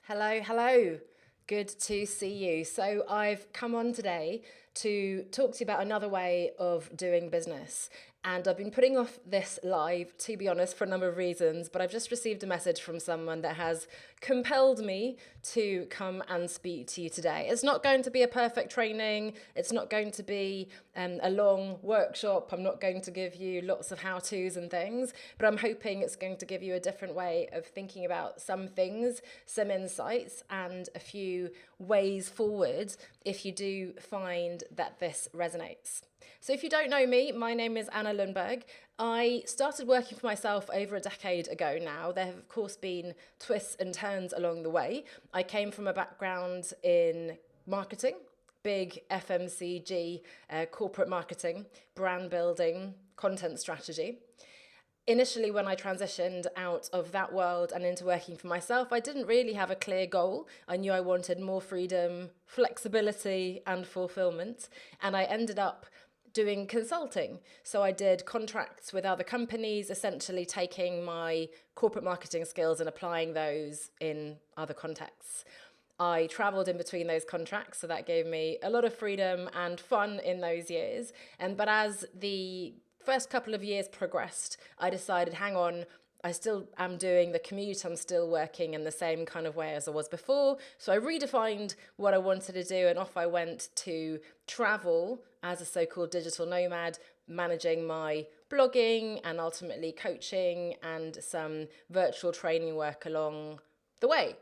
Hello, hello. Good to see you. So, I've come on today to talk to you about another way of doing business. And I've been putting off this live, to be honest, for a number of reasons. But I've just received a message from someone that has compelled me to come and speak to you today. It's not going to be a perfect training, it's not going to be a long workshop. I'm not going to give you lots of how to's and things, but I'm hoping it's going to give you a different way of thinking about some things, some insights, and a few ways forward if you do find that this resonates. So, if you don't know me, my name is Anna Lundberg. I started working for myself over a decade ago now. There have, of course, been twists and turns along the way. I came from a background in marketing, big FMCG, corporate marketing, brand building, content strategy. Initially, when I transitioned out of that world and into working for myself, I didn't really have a clear goal. I knew I wanted more freedom, flexibility, and fulfillment. And I ended up doing consulting. So I did contracts with other companies, essentially taking my corporate marketing skills and applying those in other contexts. I traveled in between those contracts, so that gave me a lot of freedom and fun in those years. But as the first couple of years progressed, I decided, hang on, I still am doing the commute, I'm still working in the same kind of way as I was before. So I redefined what I wanted to do, and off I went to travel as a so-called digital nomad, managing my blogging and ultimately coaching and some virtual training work along the way.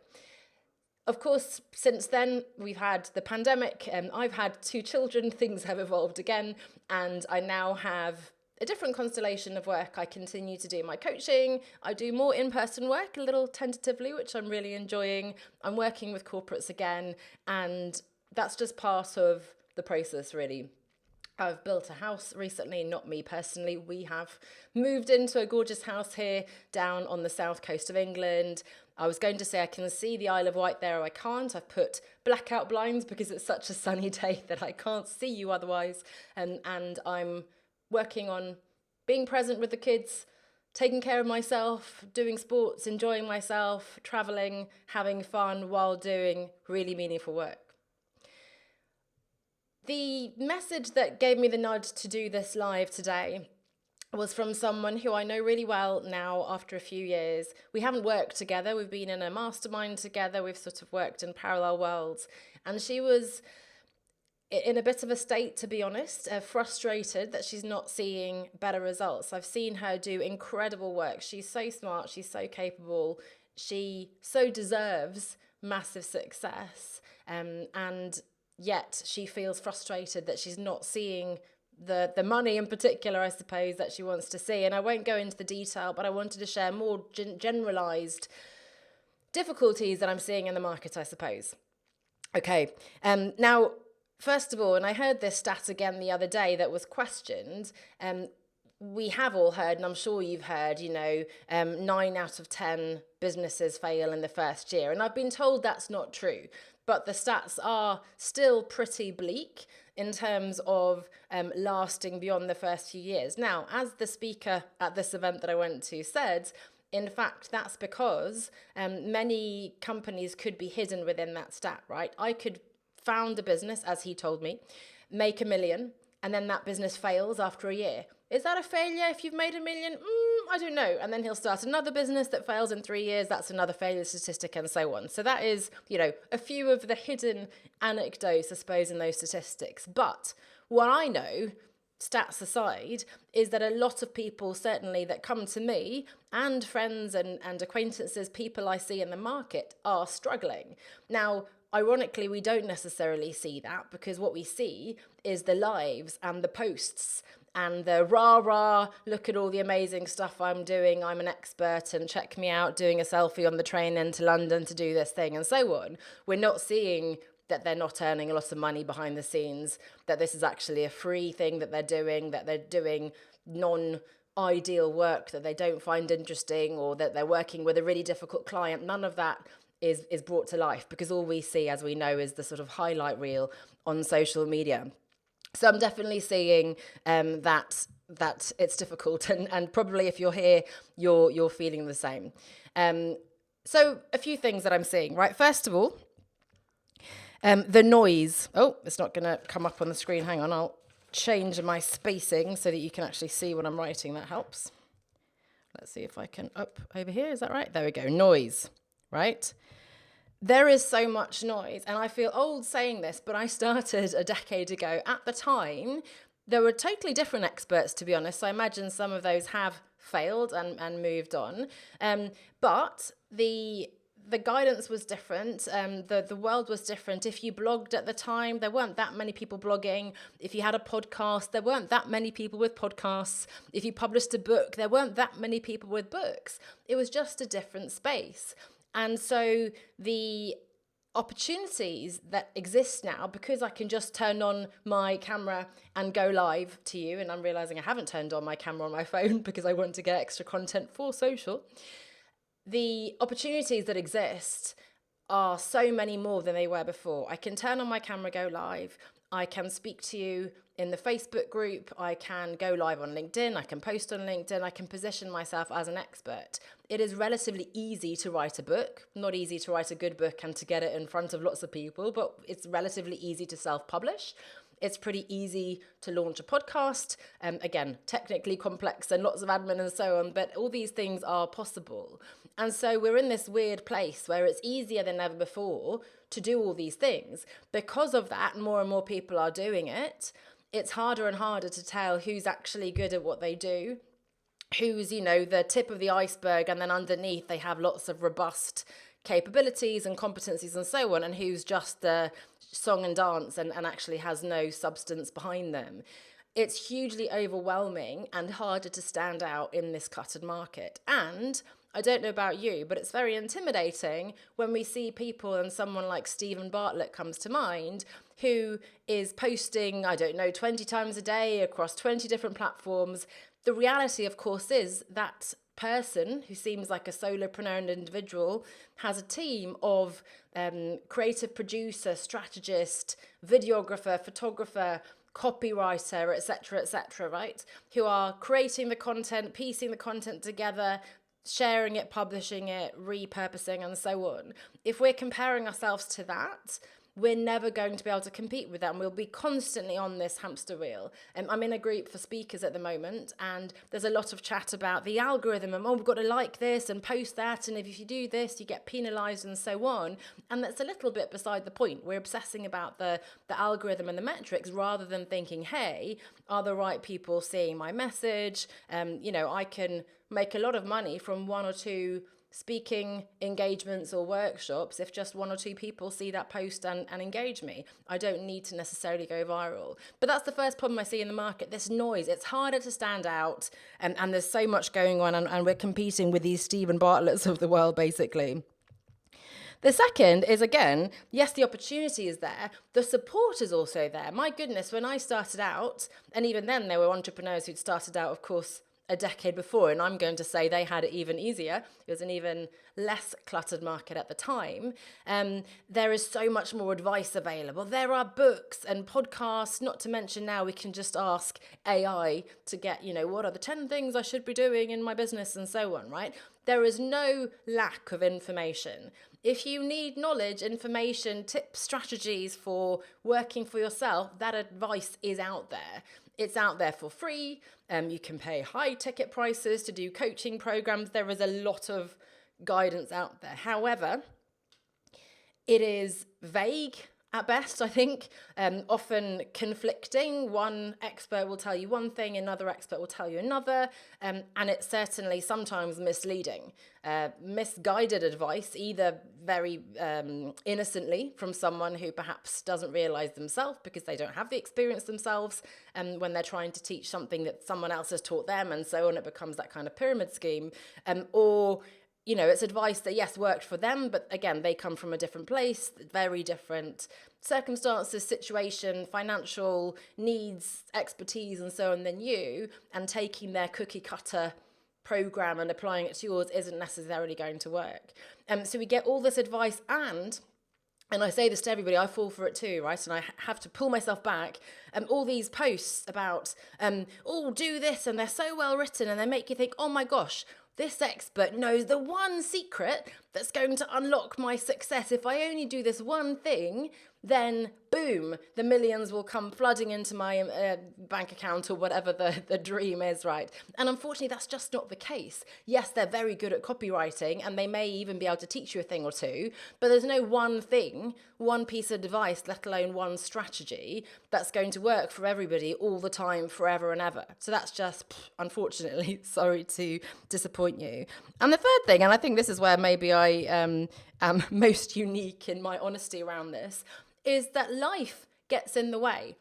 Of course, since then, we've had the pandemic, and I've had two children, things have evolved again, and I now have a different constellation of work. I continue to do my coaching. I do more in-person work, a little tentatively, which I'm really enjoying. I'm working with corporates again, and that's just part of the process, really. I've built a house recently, not me personally. We have moved into a gorgeous house here down on the south coast of England. I was going to say I can see the Isle of Wight there, I can't. I've put blackout blinds because it's such a sunny day that I can't see you otherwise. And I'm working on being present with the kids, taking care of myself, doing sports, enjoying myself, traveling, having fun while doing really meaningful work. The message that gave me the nudge to do this live today was from someone who I know really well now after a few years. We haven't worked together, we've been in a mastermind together, we've sort of worked in parallel worlds. And she was in a bit of a state, to be honest, frustrated that she's not seeing better results. I've seen her do incredible work. She's so smart, she's so capable, she so deserves massive success. And yet she feels frustrated that she's not seeing the money in particular, I suppose, that she wants to see. And I won't go into the detail, but I wanted to share more generalized difficulties that I'm seeing in the market, I suppose. Okay, now, first of all, and I heard this stat again the other day that was questioned, we have all heard, and I'm sure you've heard, 9 out of 10 businesses fail in the first year. And I've been told that's not true, but the stats are still pretty bleak in terms of lasting beyond the first few years. Now, as the speaker at this event that I went to said, in fact, that's because many companies could be hidden within that stat, right? I could found a business, as he told me, make $1 million, and then that business fails after a year. Is that a failure if you've made $1 million? I don't know. And then he'll start another business that fails in 3 years. That's another failure statistic, and so on. So that is, a few of the hidden anecdotes, I suppose, in those statistics. But what I know, stats aside, is that a lot of people, certainly that come to me, and friends and acquaintances, people I see in the market, are struggling. Now, ironically, we don't necessarily see that, because what we see is the lives and the posts and the rah, look at all the amazing stuff I'm doing, I'm an expert, and check me out doing a selfie on the train into London to do this thing, and so on. We're not seeing that they're not earning a lot of money behind the scenes, that this is actually a free thing that they're doing non-ideal work that they don't find interesting, or that they're working with a really difficult client. None of that is brought to life, because all we see, as we know, is the sort of highlight reel on social media. So I'm definitely seeing that it's difficult, and probably if you're here, you're feeling the same. So a few things that I'm seeing, right? First of all, the noise. Oh, it's not going to come up on the screen. Hang on, I'll change my spacing so that you can actually see what I'm writing. That helps. Let's see if I can up over here. Is that right? There we go. Noise, right? There is so much noise, and I feel old saying this, but I started a decade ago. At the time, there were totally different experts, to be honest. So I imagine some of those have failed and moved on. But the guidance was different. The world was different. If you blogged at the time, there weren't that many people blogging. If you had a podcast, there weren't that many people with podcasts. If you published a book, there weren't that many people with books. It was just a different space. And so the opportunities that exist now, because I can just turn on my camera and go live to you, and I'm realizing I haven't turned on my camera on my phone because I want to get extra content for social. The opportunities that exist are so many more than they were before. I can turn on my camera, go live. I can speak to you in the Facebook group. I can go live on LinkedIn. I can post on LinkedIn. I can position myself as an expert. It is relatively easy to write a book, not easy to write a good book and to get it in front of lots of people, but it's relatively easy to self-publish. It's pretty easy to launch a podcast. Again, technically complex and lots of admin and so on, but all these things are possible. And so we're in this weird place where it's easier than ever before to do all these things. Because of that, more and more people are doing it. It's harder and harder to tell who's actually good at what they do, who's, the tip of the iceberg, and then underneath they have lots of robust capabilities and competencies and so on, and who's just the song and dance and actually has no substance behind them. It's hugely overwhelming and harder to stand out in this cluttered market. And I don't know about you, but it's very intimidating when we see people, and someone like Stephen Bartlett comes to mind, who is posting, 20 times a day across 20 different platforms. The reality, of course, is that person who seems like a solopreneur and individual has a team of creative producer, strategist, videographer, photographer, copywriter, etc., right? Who are creating the content, piecing the content together, sharing it, publishing it, repurposing, and so on. If we're comparing ourselves to that, we're never going to be able to compete with them. We'll be constantly on this hamster wheel. I'm in a group for speakers at the moment, and there's a lot of chat about the algorithm and, we've got to like this and post that, and if you do this, you get penalized and so on. And that's a little bit beside the point. We're obsessing about the algorithm and the metrics rather than thinking, hey, are the right people seeing my message? I can make a lot of money from one or two speaking engagements or workshops if just one or two people see that post and engage me. I don't need to necessarily go viral. But that's the first problem I see in the market, this noise. It's harder to stand out, and there's so much going on, and we're competing with these Stephen Bartletts of the world, basically. The second is, again, yes, the opportunity is there. The support is also there. My goodness, when I started out, and even then there were entrepreneurs who'd started out, of course, a decade before, and I'm going to say they had it even easier. It was an even less cluttered market at the time. There is so much more advice available. There are books and podcasts, not to mention now we can just ask AI to get, what are the 10 things I should be doing in my business and so on, right? There is no lack of information. If you need knowledge, information, tips, strategies for working for yourself, that advice is out there. It's out there for free. You can pay high ticket prices to do coaching programs. There is a lot of guidance out there. However, it is vague at best, I think, often conflicting. One expert will tell you one thing, another expert will tell you another, and it's certainly sometimes misleading. Misguided advice, either very innocently from someone who perhaps doesn't realize themselves because they don't have the experience themselves, when they're trying to teach something that someone else has taught them and so on, it becomes that kind of pyramid scheme, or it's advice that, yes, worked for them, but again, they come from a different place, very different circumstances, situation, financial needs, expertise, and so on than you, and taking their cookie cutter program and applying it to yours isn't necessarily going to work. So we get all this advice, and I say this to everybody, I fall for it too, right? And I have to pull myself back. All these posts about, do this, and they're so well written, and they make you think, oh my gosh, this expert knows the one secret that's going to unlock my success. If I only do this one thing, then boom, the millions will come flooding into my bank account or whatever the dream is, right? And unfortunately, that's just not the case. Yes, they're very good at copywriting and they may even be able to teach you a thing or two, but there's no one thing, one piece of advice, let alone one strategy that's going to work for everybody all the time, forever and ever. So that's just, unfortunately, sorry to disappoint you. And the third thing, and I think this is where maybe I am most unique in my honesty around this, is that life gets in the way.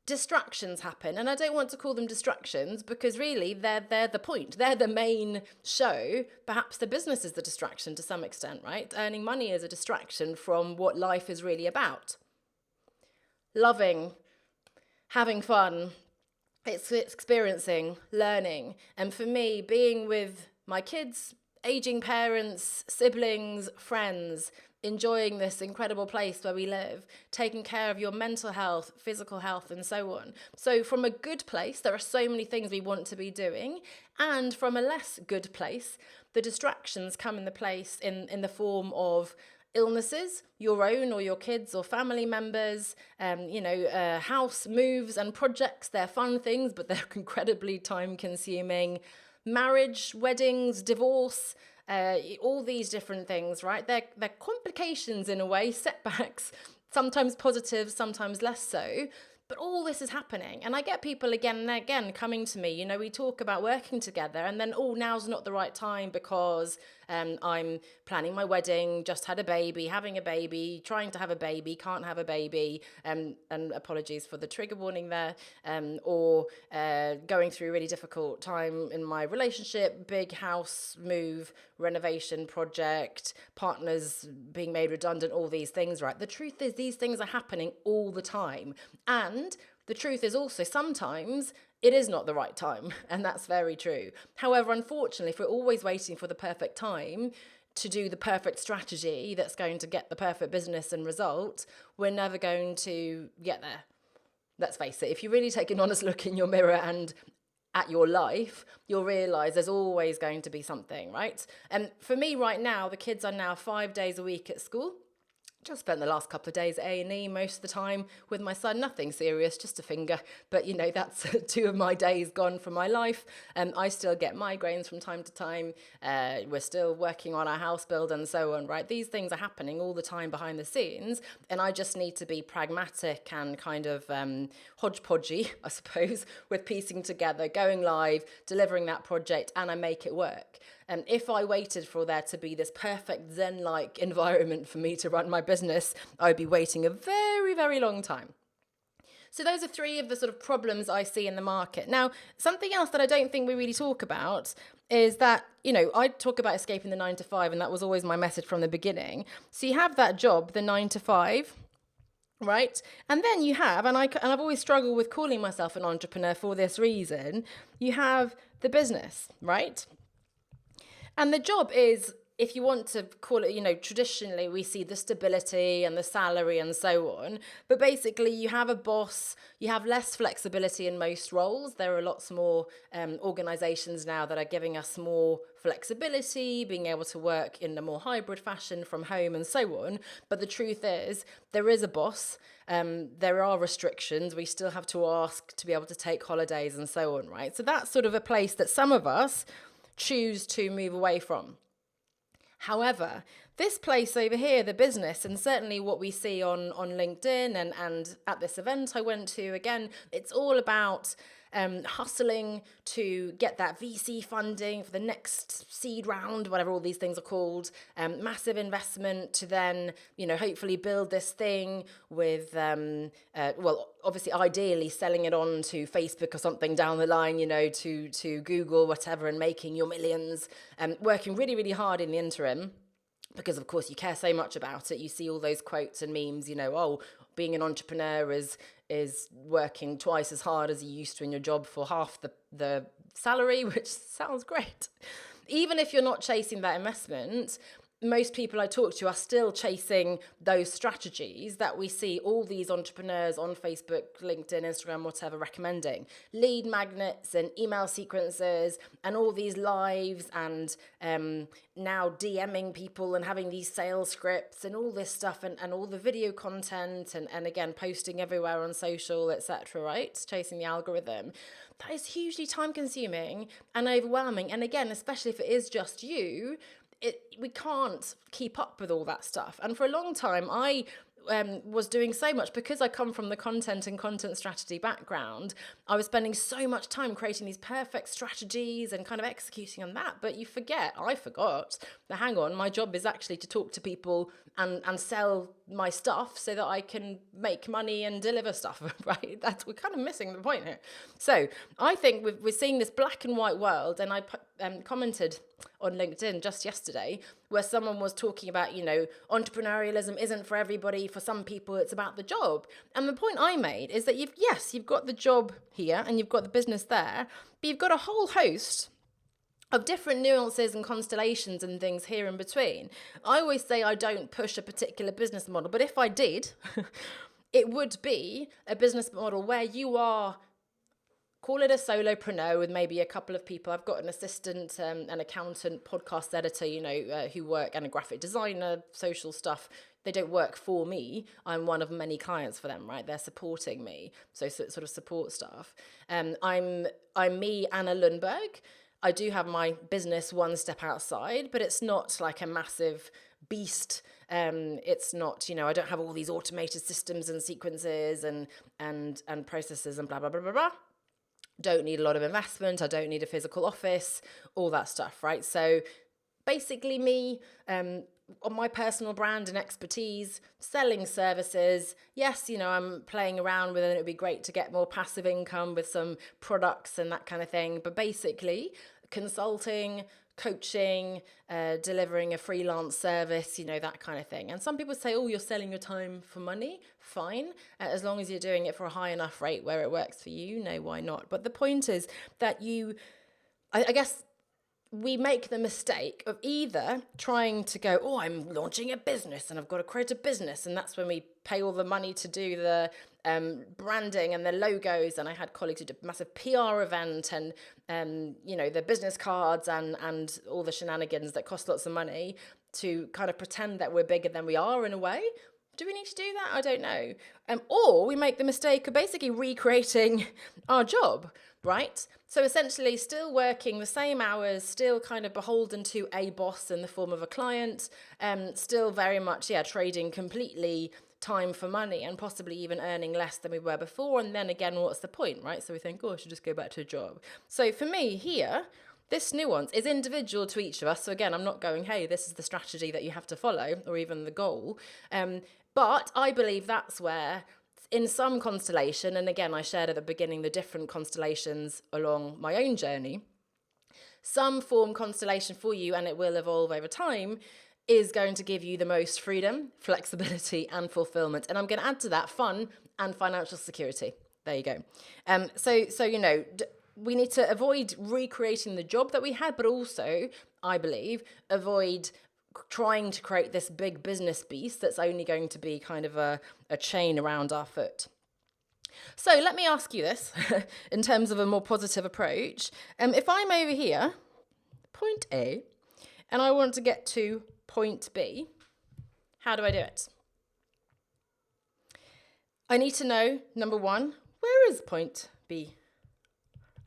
Distractions happen, and I don't want to call them distractions because really they're the point. They're the main show. Perhaps the business is the distraction to some extent, right? Earning money is a distraction from what life is really about. Loving, having fun, it's experiencing, learning. And for me, being with my kids, aging parents, siblings, friends, enjoying this incredible place where we live, taking care of your mental health, physical health, and so on. So from a good place, there are so many things we want to be doing. And from a less good place, the distractions come in the form of illnesses, your own or your kids or family members, house moves and projects. They're fun things, but they're incredibly time consuming. Marriage, weddings, divorce, all these different things, right? They're complications in a way, setbacks, sometimes positive, sometimes less so. But all this is happening. And I get people again and again coming to me, we talk about working together and then, now's not the right time because I'm planning my wedding, just had a baby, having a baby, trying to have a baby, can't have a baby, and apologies for the trigger warning there, or going through a really difficult time in my relationship, big house move, renovation project, partners being made redundant, all these things, right? The truth is these things are happening all the time. And the truth is also sometimes it is not the right time, and that's very true. However, unfortunately, if we're always waiting for the perfect time to do the perfect strategy that's going to get the perfect business and result, we're never going to get there. Let's face it, if you really take an honest look in your mirror and at your life, you'll realize there's always going to be something, right? And for me right now, the kids are now 5 days a week at school. Just spent the last couple of days at A&E most of the time with my son. Nothing serious, just a finger. But, that's 2 of my days gone from my life. I still get migraines from time to time. We're still working on our house build and so on, right? These things are happening all the time behind the scenes. And I just need to be pragmatic and kind of hodgepodgey, I suppose, with piecing together, going live, delivering that project, and I make it work. And if I waited for there to be this perfect Zen-like environment for me to run my business, I'd be waiting a very, very long time. So those are 3 of the sort of problems I see in the market. Now, something else that I don't think we really talk about is that, I talk about escaping the 9 to 5, and that was always my message from the beginning. So you have that job, the 9 to 5, right? And then you have, and I've always struggled with calling myself an entrepreneur for this reason, you have the business, right? And the job is, if you want to call it, traditionally we see the stability and the salary and so on. But basically you have a boss, you have less flexibility in most roles. There are lots more organizations now that are giving us more flexibility, being able to work in a more hybrid fashion from home and so on. But the truth is there is a boss. There are restrictions. We still have to ask to be able to take holidays and so on, right? So that's sort of a place that some of us choose to move away from. However, this place over here, the business, and certainly what we see on LinkedIn and at this event I went to, again, it's all about hustling to get that VC funding for the next seed round, whatever all these things are called, massive investment to then, hopefully build this thing with, obviously ideally selling it on to Facebook or something down the line, to Google, whatever, and making your millions, working really, really hard in the interim. Because, of course, you care so much about it. You see all those quotes and memes, being an entrepreneur is working twice as hard as you used to in your job for half the salary, which sounds great. Even if you're not chasing that investment, most people I talk to are still chasing those strategies that we see all these entrepreneurs on Facebook, LinkedIn, Instagram, whatever, recommending. Lead magnets and email sequences and all these lives and now DMing people and having these sales scripts and all this stuff and all the video content and again, posting everywhere on social, etc., right? Chasing the algorithm. That is hugely time consuming and overwhelming. And again, especially if it is just you, we can't keep up with all that stuff. And for a long time, I was doing so much because I come from the content and content strategy background. I was spending so much time creating these perfect strategies and kind of executing on that. But I forgot that, hang on, my job is actually to talk to people and sell my stuff so that I can make money and deliver stuff, right? We're kind of missing the point here. So I think we're seeing this black and white world, and I commented on LinkedIn just yesterday where someone was talking about, entrepreneurialism isn't for everybody. For some people, it's about the job. And the point I made is that you've got the job here and you've got the business there, but you've got a whole host of different nuances and constellations and things here in between. I always say I don't push a particular business model, but if I did, it would be a business model where you are, call it a solopreneur with maybe a couple of people. I've got an assistant, an accountant, podcast editor, who work, and a graphic designer, social stuff. They don't work for me. I'm one of many clients for them, right? They're supporting me. So sort of support staff. I'm me, Anna Lundberg. I do have my business one step outside, but it's not like a massive beast. It's not, I don't have all these automated systems and sequences and processes and blah, blah, blah, blah, blah. Don't need a lot of investment. I don't need a physical office, all that stuff, right? So basically me, on my personal brand and expertise, selling services. Yes, I'm playing around with it. It would be great to get more passive income with some products and that kind of thing. But basically, consulting, coaching, delivering a freelance service, that kind of thing. And some people say, oh, you're selling your time for money. Fine. As long as you're doing it for a high enough rate where it works for you, no, why not? But the point is that I guess we make the mistake of either trying to go, oh, I'm launching a business and I've got to create a business. And that's when we pay all the money to do the branding and the logos. And I had colleagues who did a massive PR event and, the business cards and all the shenanigans that cost lots of money to kind of pretend that we're bigger than we are in a way. Do we need to do that? I don't know. Or we make the mistake of basically recreating our job, right? So essentially still working the same hours, still kind of beholden to a boss in the form of a client, still very much, trading completely time for money and possibly even earning less than we were before. And then again, what's the point, right? So we think, I should just go back to a job. So for me here, this nuance is individual to each of us. So again, I'm not going, hey, this is the strategy that you have to follow or even the goal. But I believe that's where in some constellation, and again, I shared at the beginning the different constellations along my own journey, some form constellation for you, and it will evolve over time, is going to give you the most freedom, flexibility, and fulfillment. And I'm going to add to that fun and financial security. There you go. We need to avoid recreating the job that we had, but also, I believe, avoid trying to create this big business beast that's only going to be kind of a chain around our foot. So let me ask you this in terms of a more positive approach. If I'm over here, point A, and I want to get to point B, how do I do it? I need to know, number one, where is point B?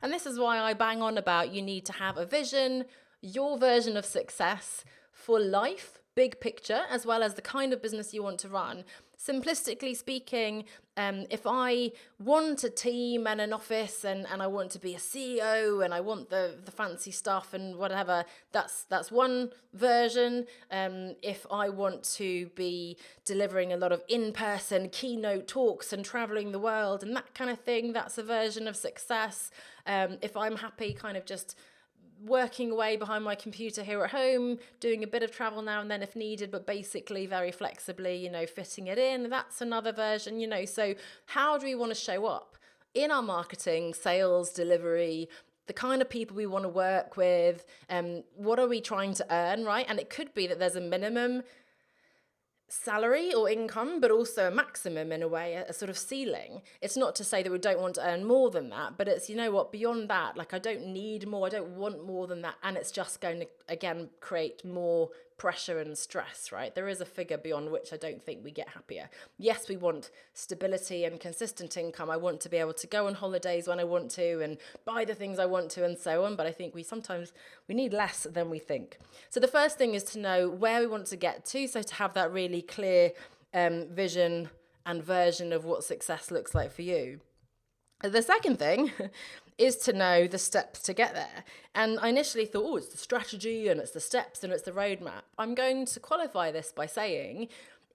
And this is why I bang on about you need to have a vision, your version of success for life, big picture, as well as the kind of business you want to run. Simplistically speaking, if I want a team and an office and I want to be a CEO and I want the fancy stuff and whatever, that's one version. If I want to be delivering a lot of in-person keynote talks and traveling the world and that kind of thing, that's a version of success. If I'm happy kind of just working away behind my computer here at home, doing a bit of travel now and then if needed, but basically very flexibly, fitting it in. That's another version, So how do we want to show up in our marketing, sales, delivery, the kind of people we want to work with, what are we trying to earn, right? And it could be that there's a minimum salary or income, but also a maximum in a way, a sort of ceiling. It's not to say that we don't want to earn more than that, but it's, you know what, beyond that, like I don't need more, I don't want more than that. And it's just going to, again, create more pressure and stress, right? There is a figure beyond which I don't think we get happier. Yes, we want stability and consistent income. I want to be able to go on holidays when I want to and buy the things I want to and so on. But I think we need less than we think. So the first thing is to know where we want to get to. So to have that really clear vision and version of what success looks like for you. The second thing is to know the steps to get there. And I initially thought, oh, it's the strategy and it's the steps and it's the roadmap. I'm going to qualify this by saying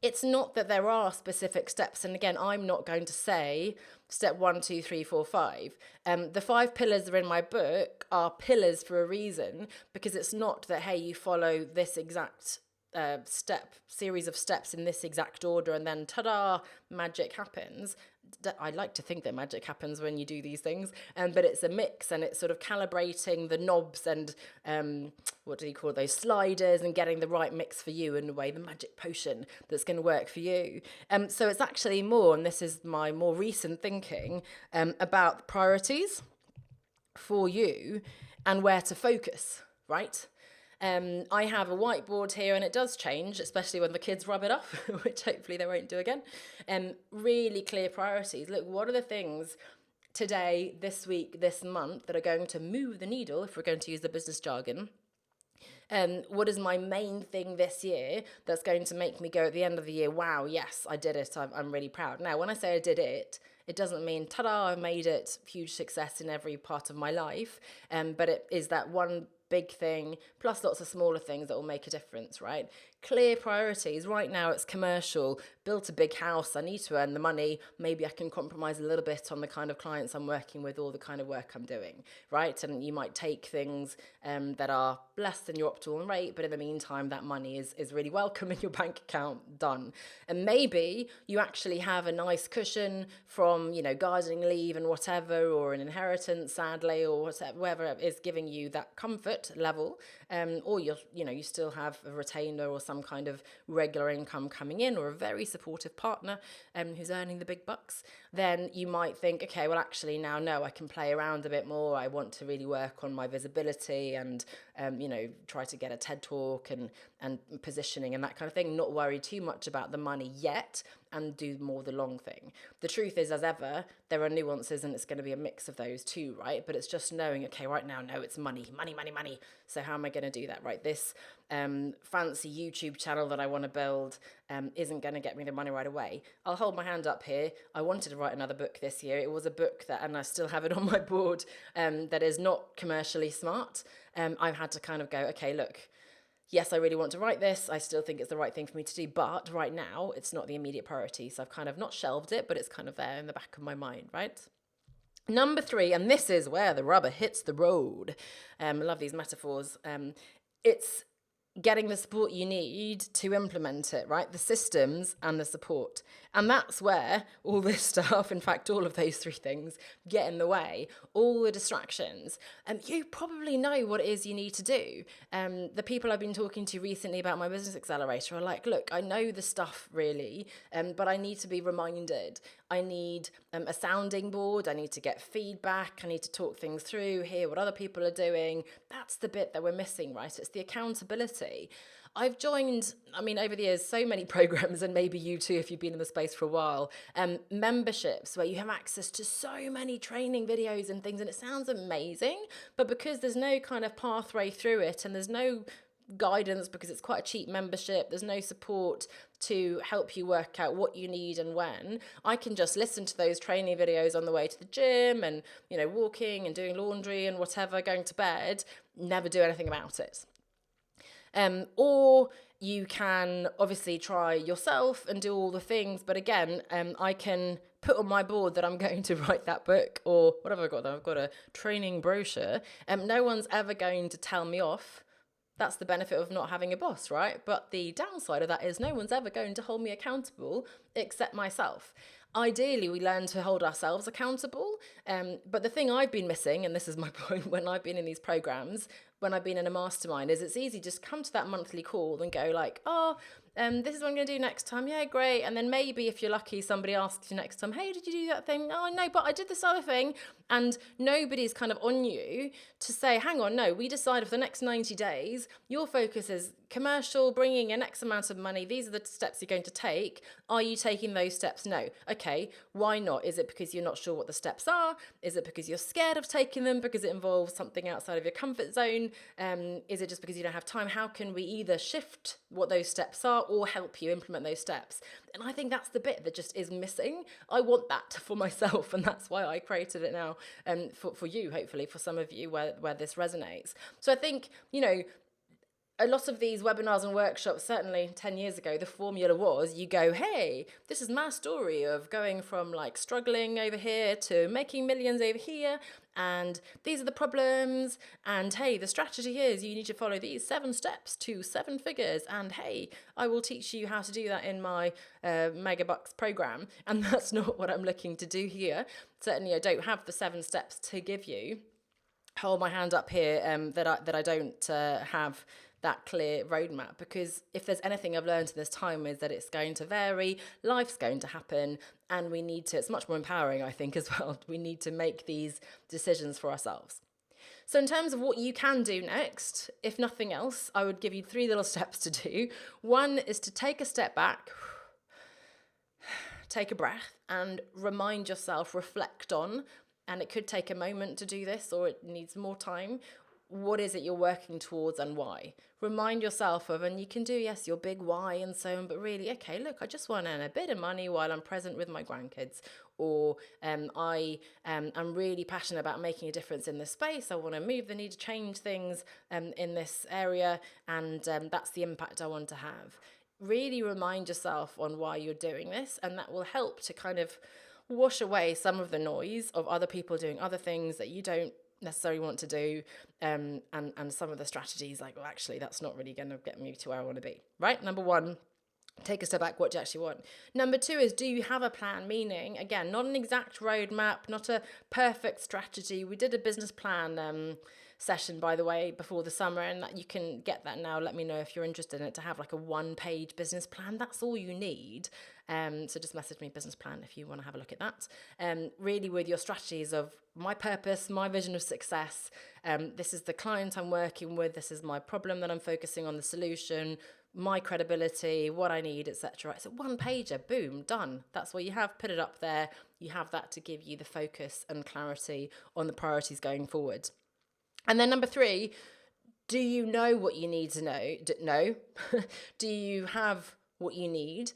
it's not that there are specific steps. And again, I'm not going to say step 1, 2, 3, 4, 5. The 5 pillars that are in my book are pillars for a reason, because it's not that, hey, you follow this exact series of steps in this exact order and then ta-da, magic happens. I like to think that magic happens when you do these things, but it's a mix, and it's sort of calibrating the knobs and what do you call those, sliders, and getting the right mix for you in a way, the magic potion that's going to work for you. So it's actually more, and this is my more recent thinking, about priorities for you and where to focus, right? I have a whiteboard here, and it does change, especially when the kids rub it off, which hopefully they won't do again. Really clear priorities. Look, what are the things today, this week, this month that are going to move the needle, if we're going to use the business jargon? What is my main thing this year that's going to make me go at the end of the year, wow, yes, I did it, I'm really proud. Now, when I say I did it, it doesn't mean, ta-da, I made it, huge success in every part of my life, but it is that one big thing, plus lots of smaller things that will make a difference, right? Clear priorities. Right now it's commercial, built a big house, I need to earn the money, maybe I can compromise a little bit on the kind of clients I'm working with or the kind of work I'm doing, right? And you might take things that are less than your optimal rate, but in the meantime that money is really welcome in your bank account, done. And maybe you actually have a nice cushion from, gardening leave and whatever, or an inheritance, sadly, or whatever is giving you that comfort level, or you still have a retainer or some kind of regular income coming in, or a very supportive partner who's earning the big bucks. Then you might think, okay, well actually now no, I can play around a bit more. I want to really work on my visibility and try to get a TED talk and positioning and that kind of thing, not worry too much about the money yet, and do more the long thing. The truth is, as ever, there are nuances, and it's going to be a mix of those too, right? But it's just knowing, okay, right now, no, it's money. So how am I going to do that, right? This fancy YouTube channel that I want to build isn't going to get me the money right away. I'll hold my hand up here. I wanted to write another book this year. It was a book that, and I still have it on my board, that is not commercially smart. I've had to kind of go, okay, look, yes, I really want to write this. I still think it's the right thing for me to do, but right now it's not the immediate priority. So I've kind of not shelved it, but it's kind of there in the back of my mind, right? Number 3, and this is where the rubber hits the road. I love these metaphors. It's getting the support you need to implement it, right? The systems and the support. And that's where all this stuff, in fact, all of those 3 things get in the way, all the distractions. And you probably know what it is you need to do. The people I've been talking to recently about my business accelerator are like, look, I know the stuff really, but I need to be reminded. I need a sounding board. I need to get feedback. I need to talk things through, hear what other people are doing. That's the bit that we're missing, right? It's the accountability. I've joined, over the years, so many programs, and maybe you too, if you've been in the space for a while, memberships where you have access to so many training videos and things, and it sounds amazing, but because there's no kind of pathway through it, and there's no guidance because it's quite a cheap membership, there's no support to help you work out what you need and when, I can just listen to those training videos on the way to the gym and, walking and doing laundry and whatever, going to bed, never do anything about it. Or you can obviously try yourself and do all the things, but again, I can put on my board that I'm going to write that book, or what have I got there? I've got a training brochure. No one's ever going to tell me off. That's the benefit of not having a boss, right? But the downside of that is no one's ever going to hold me accountable except myself. Ideally, we learn to hold ourselves accountable. But the thing I've been missing, and this is my point when I've been in these programs, when I've been in a mastermind, is it's easy just come to that monthly call and go like, oh, this is what I'm going to do next time. Yeah, great. And then maybe if you're lucky, somebody asks you next time, hey, did you do that thing? Oh, no, but I did this other thing. And nobody's kind of on you to say, hang on, no, we decided for the next 90 days, your focus is commercial, bringing in X amount of money. These are the steps you're going to take. Are you taking those steps? No. Okay, why not? Is it because you're not sure what the steps are? Is it because you're scared of taking them because it involves something outside of your comfort zone? Is it just because you don't have time? How can we either shift what those steps are or help you implement those steps? And I think that's the bit that just is missing. I want that for myself, and that's why I created it now, for you, hopefully, for some of you where this resonates. So I think, a lot of these webinars and workshops, certainly 10 years ago, the formula was you go, hey, this is my story of going from like struggling over here to making millions over here. And these are the problems. And hey, the strategy is you need to follow these 7 steps to 7 figures. And hey, I will teach you how to do that in my Megabucks program. And that's not what I'm looking to do here. Certainly, I don't have the 7 steps to give you. Hold my hand up here that I don't have that clear roadmap, because if there's anything I've learned in this time is that it's going to vary, life's going to happen, and we need to, it's much more empowering, I think, as well. We need to make these decisions for ourselves. So in terms of what you can do next, if nothing else, I would give you 3 little steps to do. One is to take a step back, take a breath, and remind yourself, reflect on, and it could take a moment to do this or it needs more time. What is it you're working towards and why? Remind yourself of, and you can do, yes, your big why and so on, but really, okay, look, I just want to earn a bit of money while I'm present with my grandkids. Or I'm really passionate about making a difference in this space. I want to move the need to change things in this area, and that's the impact I want to have. Really remind yourself on why you're doing this, and that will help to kind of wash away some of the noise of other people doing other things that you don't necessarily want to do, and some of the strategies like, well, actually that's not really going to get me to where I want to be, right? Number 1, take a step back. What do you actually want? Number 2 is, do you have a plan? Meaning, again, not an exact roadmap, not a perfect strategy. We did a business plan session, by the way, before the summer, and that you can get that now. Let me know if you're interested in it, to have like a 1-page business plan. That's all you need. So just message me business plan if you want to have a look at that. Really with your strategies of my purpose, my vision of success. This is the client I'm working with. This is my problem that I'm focusing on, the solution, my credibility, what I need, etc. It's a 1-pager, boom, done. That's what you have. Put it up there. You have that to give you the focus and clarity on the priorities going forward. And then number 3, do you know what you need to know? No. Do you have what you need?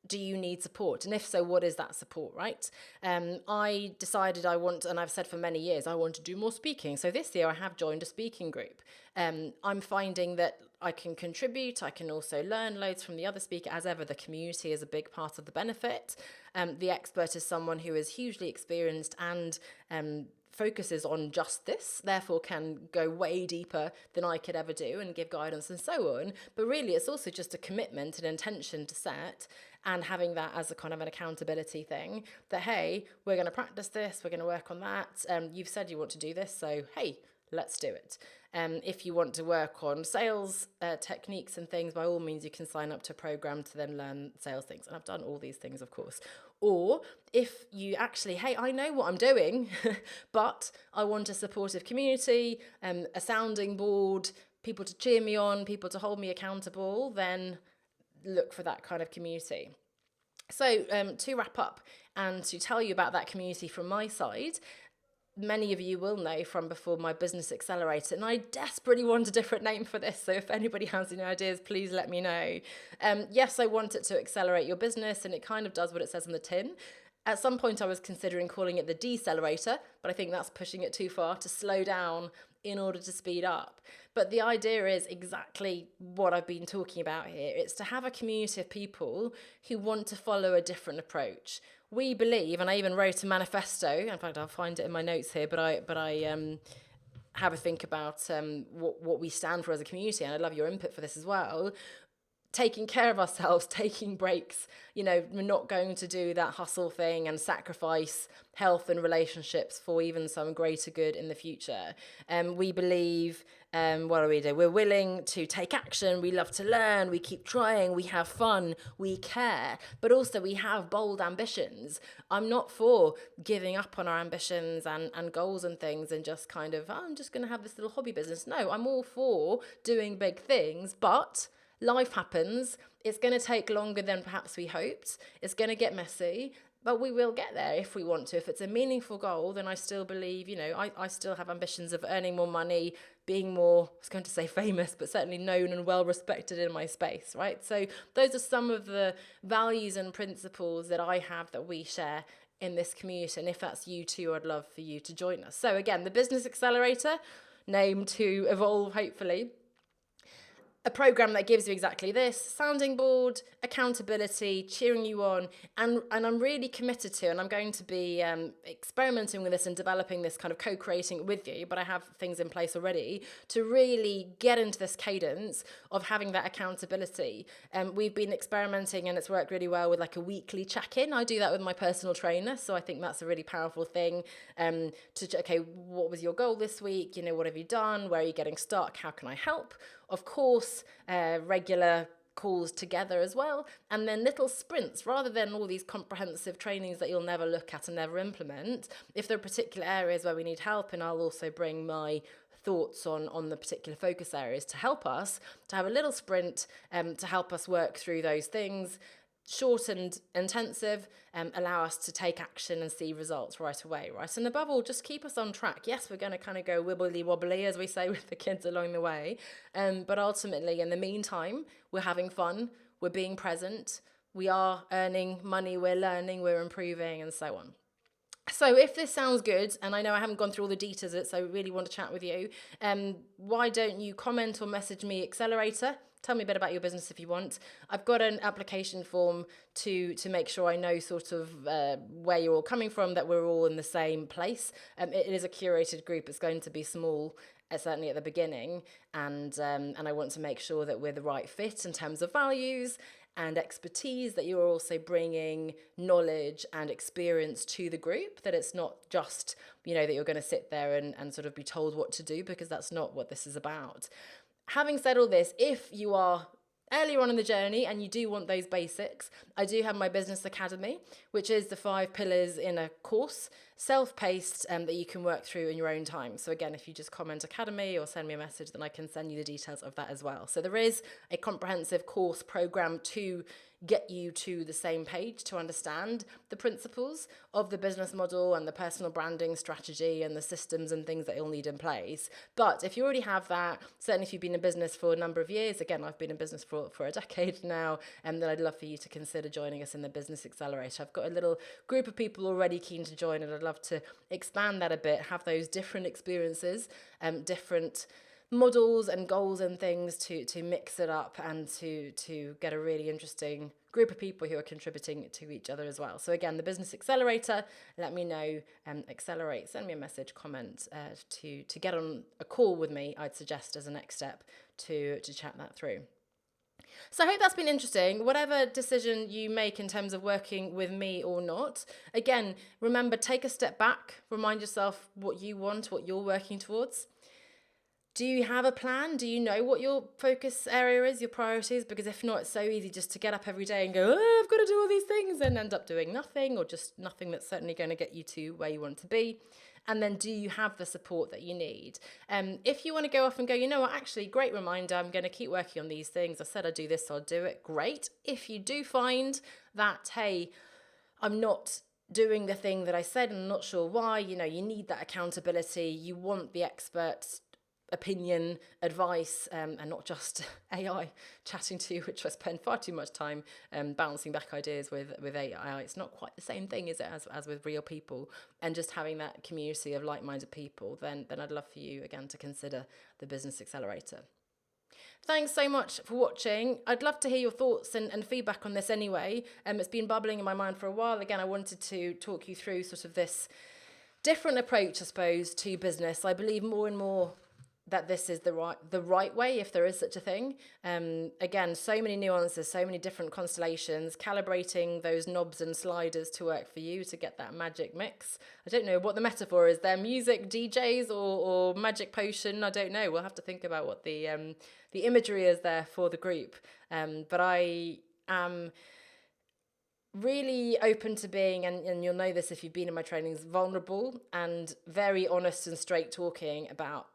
Do you need support? And if so, what is that support, right? I decided and I've said for many years, I want to do more speaking. So this year I have joined a speaking group. I'm finding that I can contribute. I can also learn loads from the other speaker. As ever, the community is a big part of the benefit. The expert is someone who is hugely experienced and focuses on just this, therefore can go way deeper than I could ever do and give guidance and so on. But really, it's also just a commitment and intention to set, and having that as a kind of an accountability thing that, hey, we're going to practice this, we're going to work on that. You've said you want to do this, so hey, let's do it. If you want to work on sales techniques and things, by all means, you can sign up to a program to then learn sales things. And I've done all these things, of course. Or if you actually, hey, I know what I'm doing, but I want a supportive community, a sounding board, people to cheer me on, people to hold me accountable, then look for that kind of community. So to wrap up and to tell you about that community from my side, many of you will know from before my business accelerator, and I desperately want a different name for this, so if anybody has any ideas, please let me know. Yes, I want it to accelerate your business, and it kind of does what it says on the tin. At some point I was considering calling it the decelerator, but I think that's pushing it too far, to slow down in order to speed up. But the idea is exactly what I've been talking about here. It's to have a community of people who want to follow a different approach. We believe, and I even wrote a manifesto, in fact I'll find it in my notes here, but I have a think about what we stand for as a community, and I'd love your input for this as well. taking care of ourselves, taking breaks. We're not going to do that hustle thing and sacrifice health and relationships for even some greater good in the future. We believe, what do we do? We're willing to take action. We love to learn. We keep trying. We have fun. We care. But also we have bold ambitions. I'm not for giving up on our ambitions and goals and things and just kind of, I'm just going to have this little hobby business. No, I'm all for doing big things, but life happens. It's going to take longer than perhaps we hoped. It's going to get messy, but we will get there if we want to. If it's a meaningful goal, then I still believe, I still have ambitions of earning more money, being more, I was going to say famous, but certainly known and well respected in my space, right? So those are some of the values and principles that I have that we share in this community. And if that's you too, I'd love for you to join us. So again, the Business Accelerator, named to evolve, hopefully. A program that gives you exactly this: sounding board, accountability, cheering you on, and I'm really committed to, and I'm going to be experimenting with this and developing this, kind of co-creating with you, but I have things in place already to really get into this cadence of having that accountability. We've been experimenting and it's worked really well with like a weekly check-in. I do that with my personal trainer, so I think that's a really powerful thing. Okay, what was your goal this week? What have you done? Where are you getting stuck? How can I help? Of course, regular calls together as well, and then little sprints rather than all these comprehensive trainings that you'll never look at and never implement. If there are particular areas where we need help, and I'll also bring my thoughts on the particular focus areas to help us to have a little sprint to help us work through those things. Short and intensive, allow us to take action and see results right away, right? And above all, just keep us on track. Yes, we're going to kind of go wibbly wobbly, as we say with the kids along the way. But ultimately, in the meantime, we're having fun, we're being present, we are earning money, we're learning, we're improving, and so on. So if this sounds good, and I know I haven't gone through all the details of it, so I really want to chat with you, why don't you comment or message me Accelerator? Tell me a bit about your business if you want. I've got an application form to make sure I know sort of where you're all coming from, that we're all in the same place. It is a curated group. It's going to be small, certainly at the beginning, and I want to make sure that we're the right fit in terms of values and expertise, that you're also bringing knowledge and experience to the group, that it's not just, that you're going to sit there and sort of be told what to do, because that's not what this is about. Having said all this, if you are earlier on in the journey and you do want those basics, I do have my Business Academy, which is the 5 pillars in a course, self-paced, that you can work through in your own time. So again, if you just comment Academy or send me a message, then I can send you the details of that as well. So there is a comprehensive course program to get you to the same page, to understand the principles of the business model and the personal branding strategy and the systems and things that you'll need in place. But if you already have that, certainly if you've been in business for a number of years, again, I've been in business for a decade now, then I'd love for you to consider joining us in the Business Accelerator. I've got a little group of people already keen to join, and I'd love to expand that a bit, have those different experiences, different models and goals and things to mix it up, and to get a really interesting group of people who are contributing to each other as well. So again, the Business Accelerator, let me know, accelerate, send me a message, comment to get on a call with me, I'd suggest as a next step to chat that through. So I hope that's been interesting. Whatever decision you make in terms of working with me or not, again, remember, take a step back, remind yourself what you want, what you're working towards. Do you have a plan? Do you know what your focus area is, your priorities? Because if not, it's so easy just to get up every day and go, oh, I've got to do all these things, and end up doing nothing, or just nothing that's certainly going to get you to where you want to be. And then do you have the support that you need? If you want to go off and go, you know what, actually, great reminder, I'm going to keep working on these things. I said I'd do this, so I'll do it. Great. If you do find that, hey, I'm not doing the thing that I said and I'm not sure why, you need that accountability, you want the experts opinion, advice, and not just AI chatting to you, which I spend far too much time bouncing back ideas with AI. It's not quite the same thing, is it, as with real people, and just having that community of like-minded people, then I'd love for you, again, to consider the Business Accelerator. Thanks so much for watching. I'd love to hear your thoughts and feedback on this anyway. It's been bubbling in my mind for a while. Again, I wanted to talk you through sort of this different approach, I suppose, to business. I believe more and more that this is the right way, if there is such a thing. Again, so many nuances, so many different constellations, calibrating those knobs and sliders to work for you to get that magic mix. I don't know what the metaphor is there, music DJs or magic potion. I don't know. We'll have to think about what the imagery is there for the group. But I am really open to being, and you'll know this if you've been in my trainings, vulnerable and very honest and straight talking about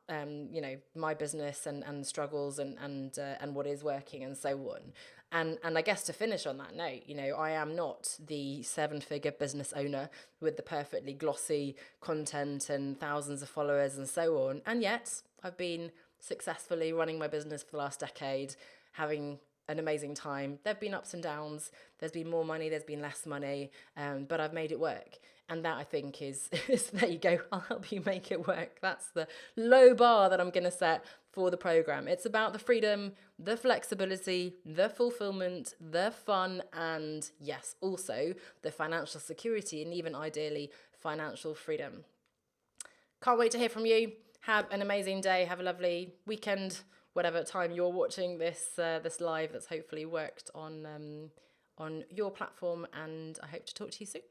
my business and struggles and what is working and so on. And I guess to finish on that note, I am not the 7-figure business owner with the perfectly glossy content and thousands of followers and so on, and yet I've been successfully running my business for the last decade, having an amazing time. There've been ups and downs. There's been more money, there's been less money, but I've made it work. And that, I think, is there you go. I'll help you make it work. That's the low bar that I'm going to set for the program. It's about the freedom, the flexibility, the fulfillment, the fun, and yes, also the financial security and even ideally financial freedom. Can't wait to hear from you. Have an amazing day. Have a lovely weekend, whatever time you're watching this live. That's hopefully worked on your platform, and I hope to talk to you soon.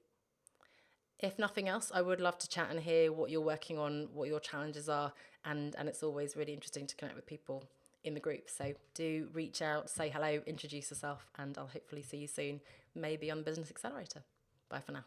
If nothing else, I would love to chat and hear what you're working on, what your challenges are, and it's always really interesting to connect with people in the group. So do reach out, say hello, introduce yourself, and I'll hopefully see you soon, maybe on the Business Accelerator. Bye for now.